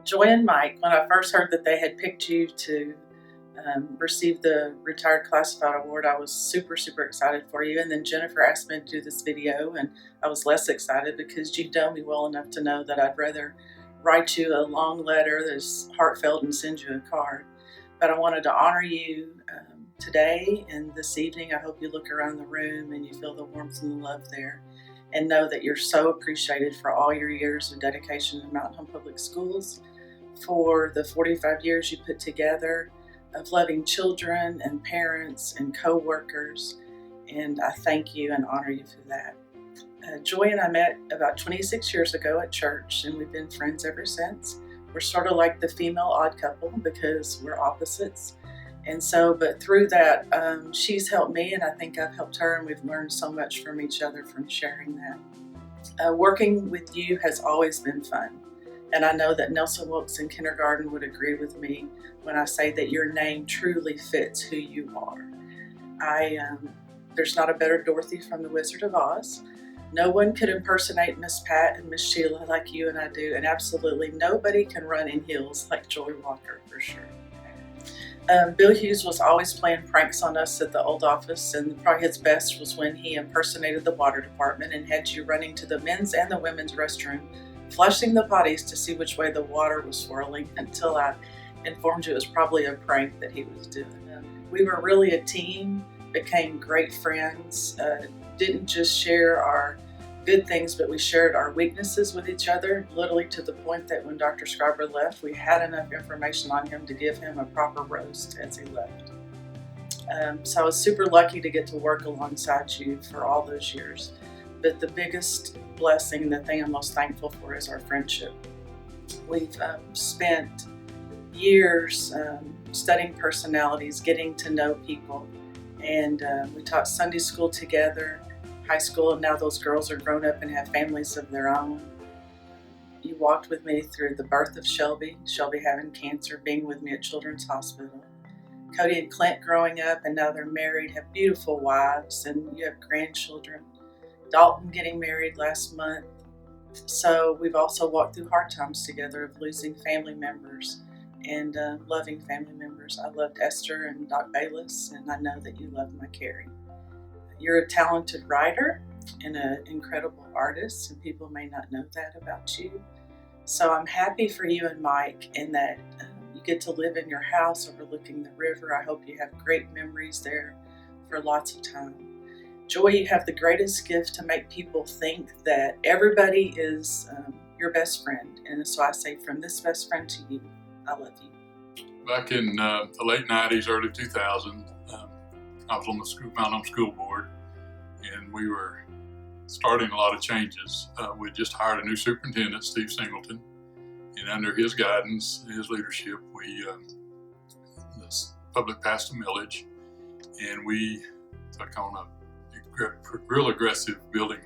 Joy and Mike, when I first heard that they had picked you to receive the Retired Classified Award, I was super, super excited for you. And then Jennifer asked me to do this video, and I was less excited because you know me well enough to know that I'd rather write you a long letter that's heartfelt and send you a card. But I wanted to honor you today and this evening. I hope you look around the room and you feel the warmth and the love there, and know that you're so appreciated for all your years of dedication to Mountain Home Public Schools, for the 45 years you put together of loving children and parents and co-workers, and I thank you and honor you for that. Joy and I met about 26 years ago at church, and we've been friends ever since. We're sort of like the female odd couple because we're opposites. And so, but through that, she's helped me, and I think I've helped her, and we've learned so much from each other from sharing that. Working with you has always been fun. And I know that Nelson Wilkes in kindergarten would agree with me when I say that your name truly fits who you are. There's not a better Dorothy from The Wizard of Oz. No one could impersonate Miss Pat and Miss Sheila like you and I do, and absolutely nobody can run in heels like Joy Walker, for sure. Bill Hughes was always playing pranks on us at the old office, and probably his best was when he impersonated the water department and had you running to the men's and the women's restroom, flushing the potties to see which way the water was swirling, until I informed you it was probably a prank that he was doing. We were really a team, became great friends, didn't just share our good things, but we shared our weaknesses with each other, literally to the point that when Dr. Scriber left, we had enough information on him to give him a proper roast as he left. So I was super lucky to get to work alongside you for all those years. But the biggest blessing, the thing I'm most thankful for, is our friendship. We've spent years studying personalities, getting to know people, and we taught Sunday school together, high school, and now those girls are grown up and have families of their own. You walked with me through the birth of Shelby having cancer, being with me at Children's Hospital. Cody and Clint growing up, and now they're married, have beautiful wives, and you have grandchildren. Dalton getting married last month. So we've also walked through hard times together of losing family members and loving family members. I loved Esther and Doc Bayless, and I know that you love my Carrie. You're a talented writer and an incredible artist, and people may not know that about you. So I'm happy for you and Mike in that you get to live in your house overlooking the river. I hope you have great memories there for lots of time. Joy, you have the greatest gift to make people think that everybody is your best friend. And so I say, from this best friend to you, I love you. Back in the late 90s, early 2000s, I was on the Mountain Home School Board, and we were starting a lot of changes. We just hired a new superintendent, Steve Singleton, and under his guidance, his leadership, the public passed a millage, and we took on a real aggressive building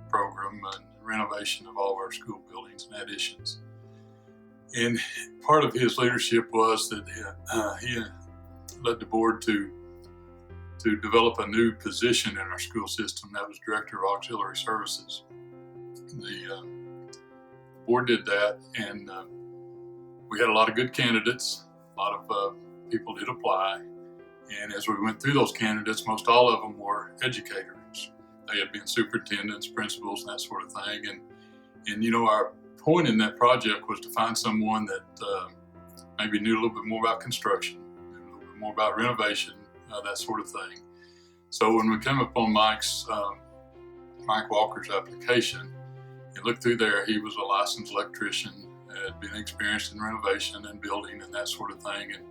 program and renovation of all of our school buildings and additions. And part of his leadership was that he led the board to develop a new position in our school system, that was Director of Auxiliary Services. The board did that, and we had a lot of good candidates. A lot of people did apply. And as we went through those candidates, most all of them were educators. They had been superintendents, principals, and that sort of thing. And you know, our point in that project was to find someone that maybe knew a little bit more about construction, knew a little bit more about renovation, that sort of thing. So when we came upon Mike Walker's application, and looked through there, he was a licensed electrician, had been experienced in renovation and building and that sort of thing. And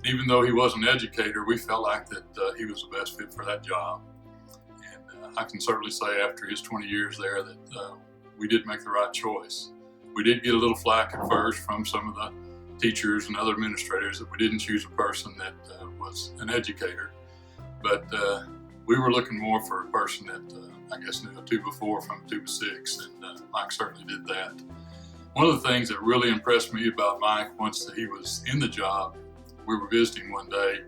even though he was an educator, we felt like that he was the best fit for that job. And I can certainly say after his 20 years there that we did make the right choice. We did get a little flack at first from some of the teachers and other administrators that we didn't choose a person that was an educator. But we were looking more for a person that I guess knew a 2 by 4 from a 2 by 6, and Mike certainly did that. One of the things that really impressed me about Mike, once he was in the job, we were visiting one day,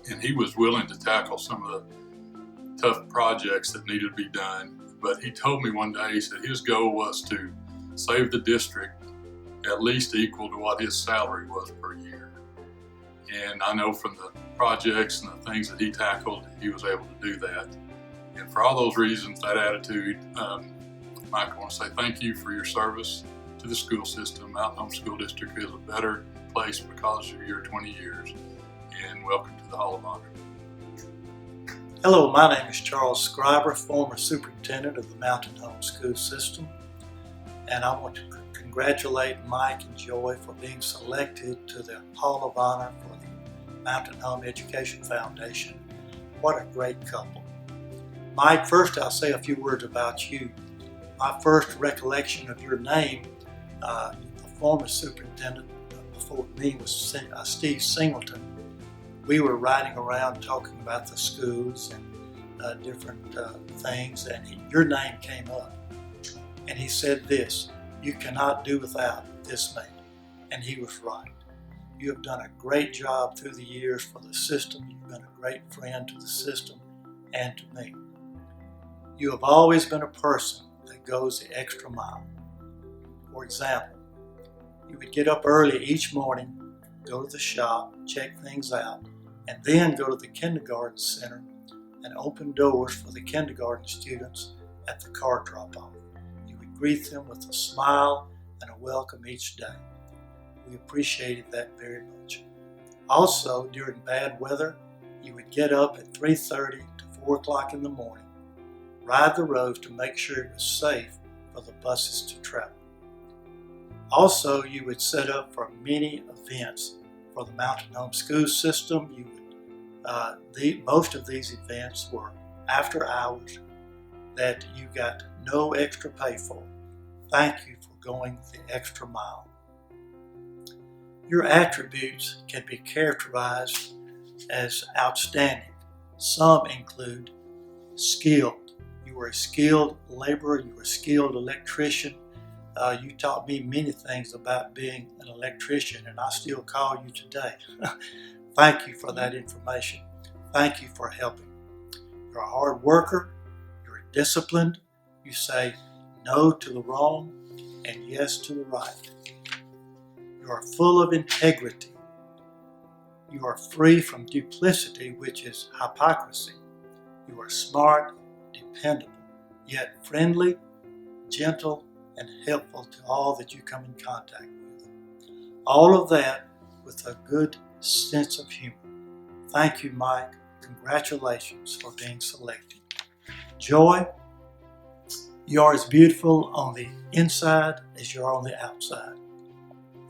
and he was willing to tackle some of the tough projects that needed to be done. But he told me one day, he said his goal was to save the district at least equal to what his salary was per year. And I know from the projects and the things that he tackled, he was able to do that. And for all those reasons, that attitude, Mike, I want to say thank you for your service to the school system. Mountain Home School District is a better place because of your 20 years. And welcome to the Hall of Honor. Hello, my name is Charles Scriber, former superintendent of the Mountain Home School System. And I want to congratulate Mike and Joy for being selected to the Hall of Honor for the Mountain Home Education Foundation. What a great couple. Mike, first I'll say a few words about you. My first recollection of your name, the former superintendent before me was Steve Singleton. We were riding around talking about the schools and different things, and your name came up. And he said this: "You cannot do without this man." And he was right. You have done a great job through the years for the system. You've been a great friend to the system and to me. You have always been a person that goes the extra mile. For example, you would get up early each morning, go to the shop, check things out, and then go to the kindergarten center and open doors for the kindergarten students at the car drop-off. You would greet them with a smile and a welcome each day. We appreciated that very much. Also, during bad weather, you would get up at 3:30 to 4 o'clock in the morning, ride the roads to make sure it was safe for the buses to travel. Also, you would set up for many events for the Mountain Home School System. You would, most of these events were after hours that you got no extra pay for. Thank you for going the extra mile. Your attributes can be characterized as outstanding. Some include skilled. You were a skilled laborer, you were a skilled electrician. You taught me many things about being an electrician, and I still call you today. Thank you for that information. Thank you for helping. You're a hard worker, you're disciplined, you say no to the wrong and yes to the right. You are full of integrity. You are free from duplicity, which is hypocrisy. You are smart, dependable, yet friendly, gentle, and helpful to all that you come in contact with. All of that with a good sense of humor. Thank you, Mike. Congratulations for being selected. Joy, you are as beautiful on the inside as you are on the outside.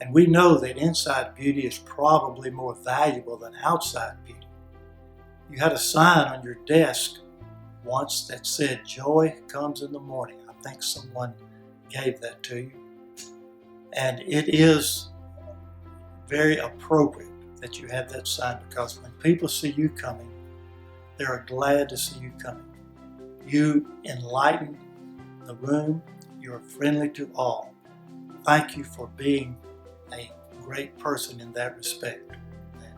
And we know that inside beauty is probably more valuable than outside beauty. You had a sign on your desk once that said, "Joy comes in the morning." I think someone gave that to you. And it is very appropriate that you have that sign, because when people see you coming, they're glad to see you coming. You enlighten the room. You're friendly to all. Thank you for being a great person in that respect. And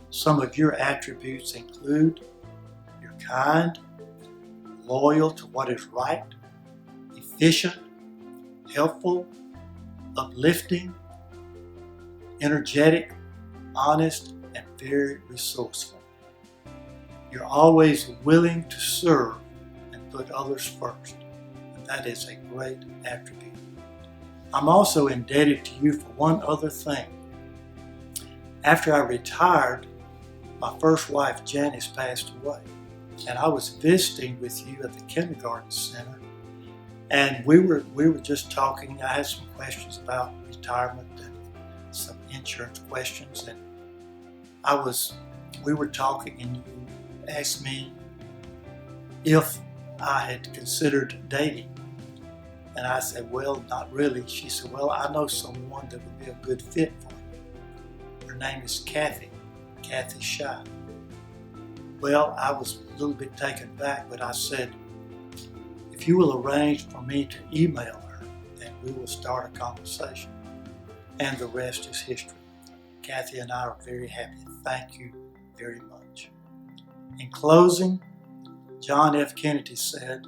some of your attributes include you're kind, loyal to what is right, efficient, helpful, uplifting, energetic, honest, and very resourceful. You're always willing to serve and put others first, and that is a great attribute. I'm also indebted to you for one other thing. After I retired, my first wife, Janice, passed away, and I was visiting with you at the kindergarten center. And we were just talking. I had some questions about retirement and some insurance questions, and we were talking, and you asked me if I had considered dating. And I said, "Well, not really." She said, "Well, I know someone that would be a good fit for you. Her name is Kathy Shy." Well, I was a little bit taken back, but I said, "If you will arrange for me to email her, then we will start a conversation." And the rest is history. Kathy and I are very happy. Thank you very much. In closing, John F. Kennedy said,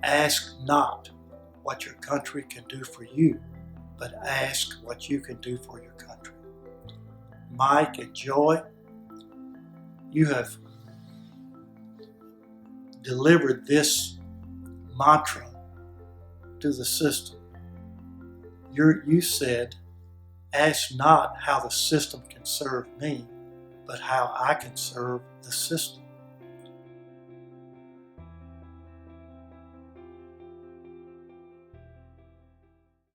"Ask not what your country can do for you, but ask what you can do for your country. Mike and Joy, you have delivered this mantra to the system. You said, ask not how the system can serve me, but how I can serve the system.